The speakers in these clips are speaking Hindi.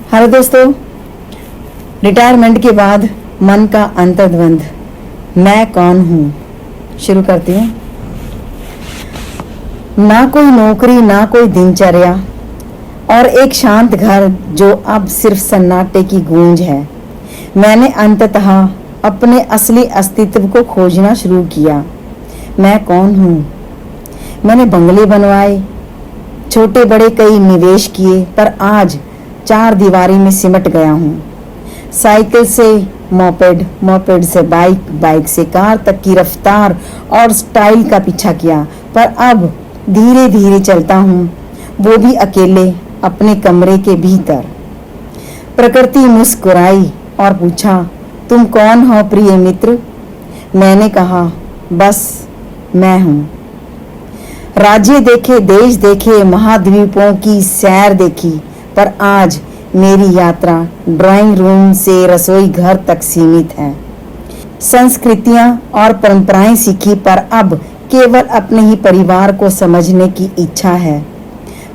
हेलो दोस्तों, रिटायरमेंट के बाद मन का अंतर्द्वंद, मैं कौन हूँ। शुरू करती हूँ। ना कोई नौकरी, ना कोई दिनचर्या और एक शांत घर जो अब सिर्फ सन्नाटे की गूंज है। मैंने अंततः अपने असली अस्तित्व को खोजना शुरू किया। मैं कौन हूँ। मैंने बंगले बनवाए, छोटे बड़े कई निवेश किए, पर आज 4 दीवारी में सिमट गया हूँ। साइकिल से मोपेड, मोपेड से बाइक, बाइक से कार तक की रफ्तार और स्टाइल का पीछा किया, पर अब धीरे धीरे चलता हूँ, वो भी अकेले अपने कमरे के भीतर। प्रकृति मुस्कुराई और पूछा, तुम कौन हो प्रिय मित्र। मैंने कहा, बस मैं हूँ। राज्य देखे, देश देखे, महाद्वीपों की सैर देखी, पर आज मेरी यात्रा ड्राइंग रूम से रसोई घर तक सीमित है। संस्कृतियां और परंपराएं सीखी, पर अब केवल अपने ही परिवार को समझने की इच्छा है।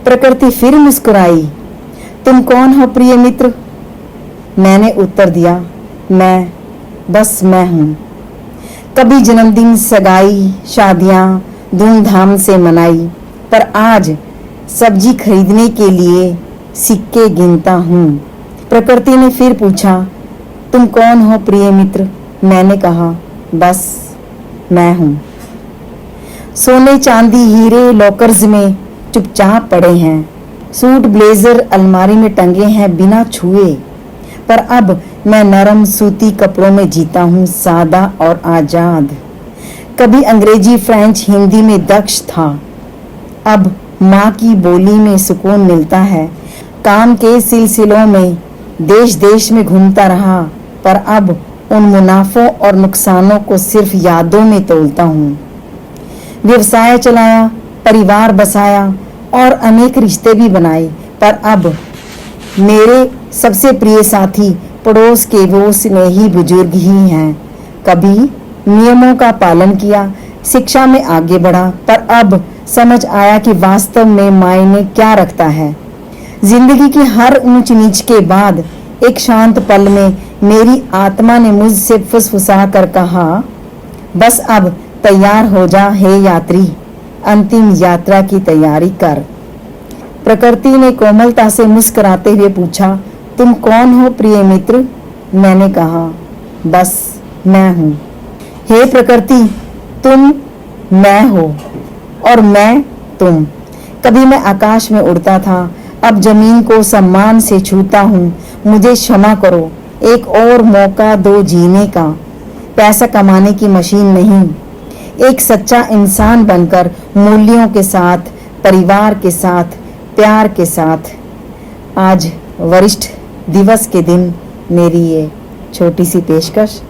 प्रकृति फिर मुस्कुराई, तुम कौन हो प्रिय मित्र। मैंने उत्तर दिया, बस मैं हूँ। कभी जन्मदिन, सगाई, शादियां धूमधाम से मनाई, पर आज सब्जी खरीदने के लिए सिक्के गिनता हूँ। प्रकृति ने फिर पूछा, तुम कौन हो प्रिय मित्र। मैंने कहा, बस मैं हूँ। सोने चांदी हीरे लॉकर्स में चुपचाप पड़े हैं। सूट ब्लेजर अलमारी में टंगे हैं बिना छुए, पर अब मैं नरम सूती कपड़ों में जीता हूँ, सादा और आजाद। कभी अंग्रेजी, फ्रेंच, हिंदी में दक्ष था, अब माँ की बोली में सुकून मिलता है। काम के सिलसिलों में देश देश में घूमता रहा, पर अब उन मुनाफों और नुकसानों को सिर्फ यादों में तोलता हूँ। व्यवसाय चलाया, परिवार बसाया और अनेक रिश्ते भी बनाए, पर अब मेरे सबसे प्रिय साथी पड़ोस के वो स्नेही बुजुर्ग ही हैं। कभी नियमों का पालन किया, शिक्षा में आगे बढ़ा, पर अब समझ आया कि वास्तव में मायने क्या रखता है। जिंदगी की हर ऊंच नीच के बाद एक शांत पल में मेरी आत्मा ने मुझसे फुसफुसा कर कहा, बस अब तैयार हो जा हे यात्री, अंतिम यात्रा की तैयारी कर। प्रकृति ने कोमलता से मुस्कुराते हुए पूछा, तुम कौन हो प्रिय मित्र। मैंने कहा, बस मैं हूँ। हे प्रकृति, तुम मैं हो और मैं तुम। कभी मैं आकाश में उड़ता था, अब जमीन को सम्मान से छूता हूँ। मुझे क्षमा करो, एक और मौका दो जीने का। पैसा कमाने की मशीन नहीं, एक सच्चा इंसान बनकर, मूल्यों के साथ, परिवार के साथ, प्यार के साथ। आज वरिष्ठ दिवस के दिन मेरी ये छोटी सी पेशकश।